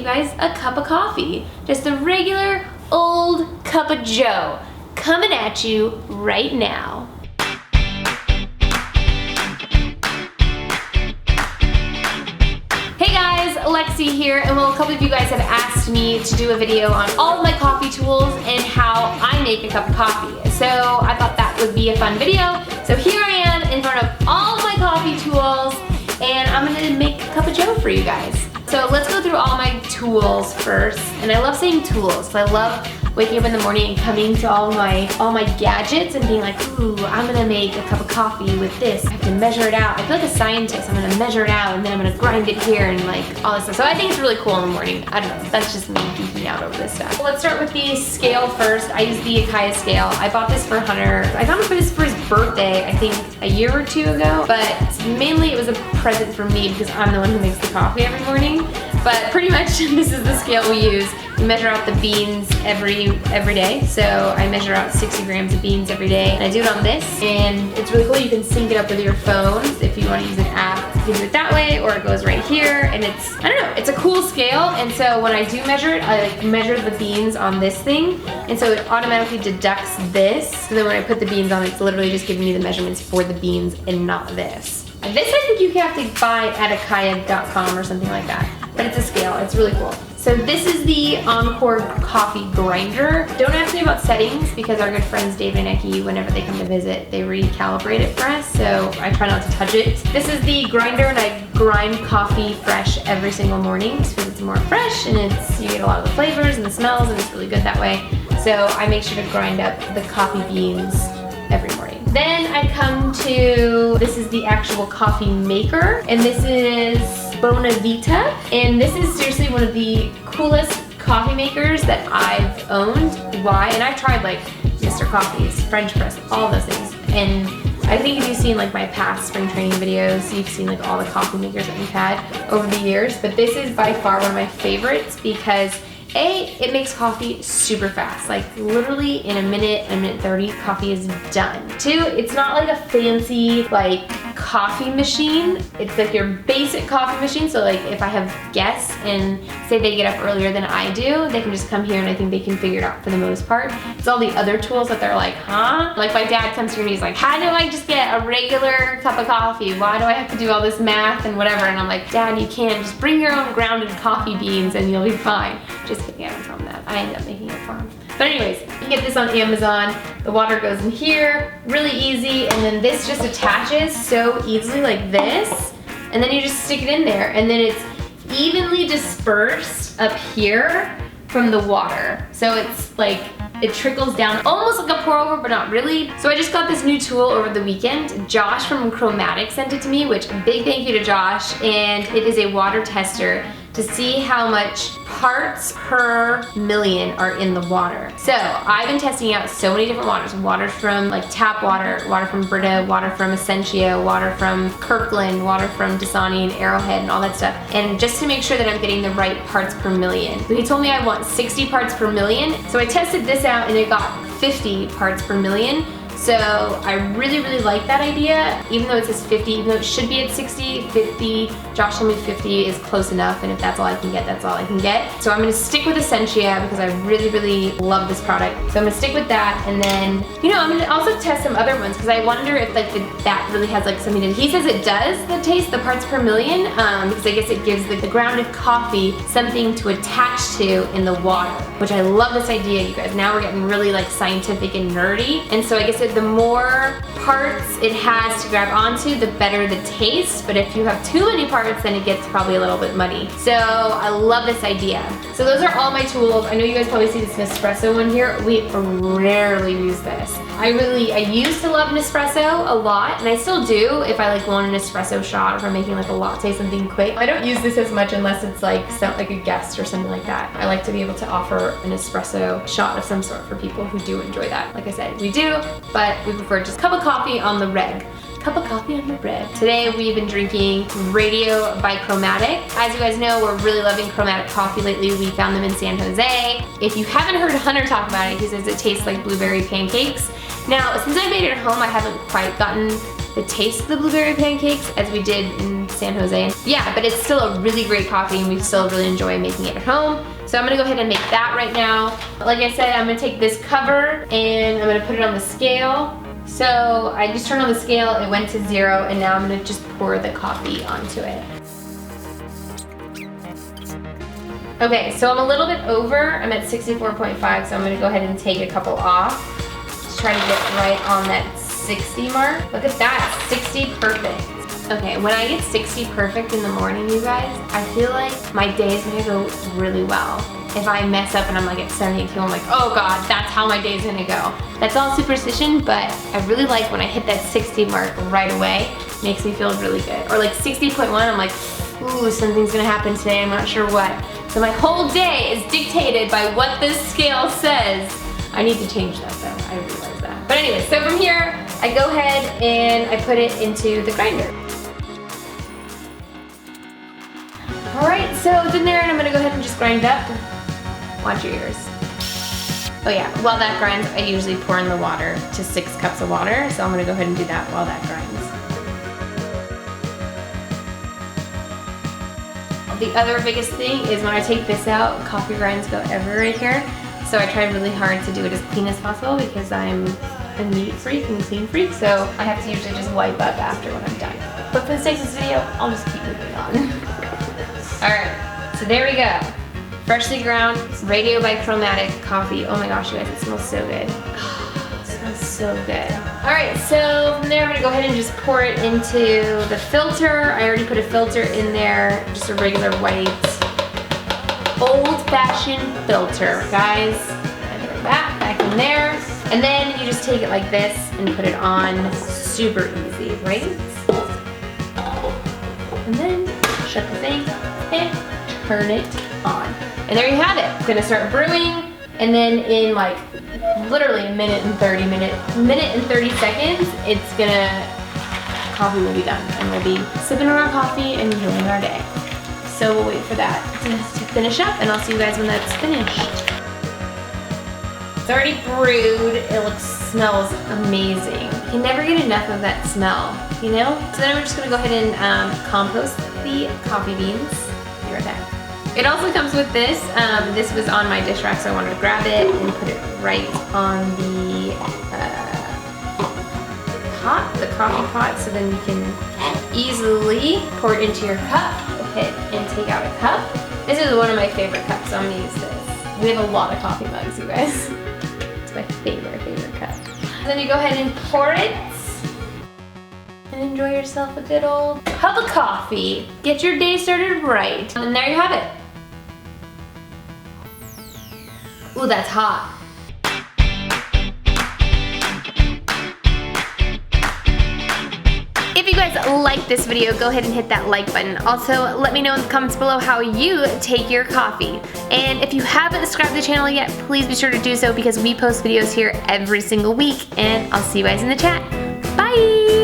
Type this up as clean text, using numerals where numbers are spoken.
you guys a cup of coffee. Just a regular old cup of joe coming at you right now. Hey guys, Lexi here, and well, a couple of you guys have asked me to do a video on all of my coffee tools and how I make a cup of coffee. So I thought that would be a fun video. So here I am in front of all of my coffee tools, and I'm gonna make a cup of joe for you guys. So let's go through all my tools first. And I love saying tools, so I love waking up in the morning and coming to all my gadgets and being like, ooh, I'm gonna make a cup of coffee with this. I have to measure it out. I feel like a scientist. I'm gonna measure it out and then I'm gonna grind it here and like all this stuff. So I think it's really cool in the morning. I don't know, that's just me geeking out over this stuff. Let's start with the scale first. I use the Akaya scale. I bought this for Hunter. I got him for this for his birthday, I think a year or two ago, but mainly it was a present for me because I'm the one who makes the coffee every morning. But pretty much this is the scale we use. We measure out the beans every day. So I measure out 60 grams of beans every day. And I do it on this. And it's really cool. You can sync it up with your phones. If you want to use an app, you can do it that way, or it goes right here. And it's, I don't know, it's a cool scale. And so when I do measure it, I like measure the beans on this thing. And so it automatically deducts this. So then when I put the beans on, it's literally just giving me the measurements for the beans and not this. And this I think you have to buy at akaya.com or something like that. But it's a scale, it's really cool. So this is the Encore coffee grinder. Don't ask me about settings because our good friends Dave and Eki, whenever they come to visit, they recalibrate it for us, so I try not to touch it. This is the grinder, and I grind coffee fresh every single morning just because it's more fresh and you get a lot of the flavors and the smells, and it's really good that way. So I make sure to grind up the coffee beans every morning. Then I come to, this is the actual coffee maker, and this is Bonavita, and this is seriously one of the coolest coffee makers that I've owned. Why? And I've tried like Mr. Coffee's, French press, all those things. And I think if you've seen like my past spring training videos, you've seen like all the coffee makers that we've had over the years. But this is by far one of my favorites because A, it makes coffee super fast. Like literally in a minute 30, coffee is done. Two, it's not like a fancy like coffee machine. It's like your basic coffee machine. So like if I have guests and say they get up earlier than I do, they can just come here and I think they can figure it out for the most part. It's all the other tools that they're like, huh? Like my dad comes here and he's like, how do I just get a regular cup of coffee? Why do I have to do all this math and whatever? And I'm like, Dad, you can't. Just bring your own grounded coffee beans and you'll be fine. Just kidding, I don't tell him that. I end up making it for him. But anyways, you can get this on Amazon. The water goes in here, really easy, and then this just attaches so easily like this, and then you just stick it in there, and then it's evenly dispersed up here from the water. So it's like, it trickles down almost like a pour over, but not really. So I just got this new tool over the weekend. Josh from Chromatic sent it to me, which big thank you to Josh, and it is a water tester to see how much parts per million are in the water. So I've been testing out so many different waters. Water from like tap water, water from Brita, water from Essentia, water from Kirkland, water from Dasani and Arrowhead and all that stuff. And just to make sure that I'm getting the right parts per million. So he told me I want 60 parts per million. So I tested this out and it got 50 parts per million. So I really, really like that idea. Even though it says 50, even though it should be at 60, 50, Josh told me 50 is close enough, and if that's all I can get, that's all I can get. So I'm gonna stick with Essentia because I really, really love this product. So I'm gonna stick with that, and then, you know, I'm gonna also test some other ones because I wonder if like that really has like something to, he says it does, the taste, the parts per million, because I guess it gives the grounded coffee something to attach to in the water, which I love this idea, you guys. Now we're getting really like scientific and nerdy, and so I guess the more parts it has to grab onto, the better the taste. But if you have too many parts, then it gets probably a little bit muddy. So I love this idea. So those are all my tools. I know you guys probably see this Nespresso one here. We rarely use this. I used to love Nespresso a lot, and I still do if I like want an espresso shot or if I'm making like a latte, something quick. I don't use this as much unless it's like a guest or something like that. I like to be able to offer an espresso shot of some sort for people who do enjoy that. Like I said, we do, but we prefer just a cup of coffee on the reg. Cup of coffee on the bread. Today we've been drinking Radio by Chromatic. As you guys know, we're really loving Chromatic coffee lately. We found them in San Jose. If you haven't heard Hunter talk about it, he says it tastes like blueberry pancakes. Now, since I made it at home, I haven't quite gotten the taste of the blueberry pancakes as we did in San Jose. Yeah, but it's still a really great coffee and we still really enjoy making it at home. So I'm gonna go ahead and make that right now. Like I said, I'm gonna take this cover and I'm gonna put it on the scale. So I just turned on the scale, it went to 0, and now I'm gonna just pour the coffee onto it. Okay, so I'm a little bit over. I'm at 64.5, so I'm gonna go ahead and take a couple off. Just try to get right on that 60 mark. Look at that, 60 perfect. Okay, when I get 60 perfect in the morning, you guys, I feel like my day is gonna go really well. If I mess up and I'm like at 72, I'm like, oh God, that's how my day's gonna go. That's all superstition, but I really like when I hit that 60 mark right away. Makes me feel really good. Or like 60.1, I'm like, ooh, something's gonna happen today, I'm not sure what. So my whole day is dictated by what this scale says. I need to change that though, I realize that. But anyway, so from here, I go ahead and I put it into the grinder. All right, so it's in there and I'm gonna go ahead and just grind up. Watch your ears. Oh yeah, while that grinds, I usually pour in the water to 6 cups of water. So I'm gonna go ahead and do that while that grinds. The other biggest thing is when I take this out, coffee grinds go everywhere right here. So I try really hard to do it as clean as possible because I'm a neat freak and clean freak. So I have to usually just wipe up after when I'm done. But for the sake of this video, I'll just keep moving on. All right, so there we go. Freshly ground, radio bichromatic coffee. Oh my gosh, you guys, it smells so good. It smells so good. All right, so from there, I'm gonna go ahead and just pour it into the filter. I already put a filter in there, just a regular white, old-fashioned filter, guys. And put that back in there. And then you just take it like this and put it on. Super easy, right? And then shut the thing and turn it on. And there you have it. It's gonna start brewing, and then in like literally a minute and 30 seconds, it's gonna, coffee will be done, and we'll be sipping on our coffee and enjoying our day. So we'll wait for that to finish up, and I'll see you guys when that's finished. It's already brewed. It smells amazing. You can never get enough of that smell, you know? So then we're just gonna go ahead and compost the coffee beans. Be right back. It also comes with this. This was on my dish rack, so I wanted to grab it and put it right on the pot, the coffee pot, so then you can easily pour it into your cup. Go ahead and take out a cup. This is one of my favorite cups, so I'm gonna use this. We have a lot of coffee mugs, you guys. It's my favorite cup. Then you go ahead and pour it and enjoy yourself a good old cup of coffee. Get your day started right. And there you have it. Ooh, that's hot. If you guys like this video, go ahead and hit that like button. Also, let me know in the comments below how you take your coffee. And if you haven't subscribed to the channel yet, please be sure to do so because we post videos here every single week. And I'll see you guys in the chat. Bye!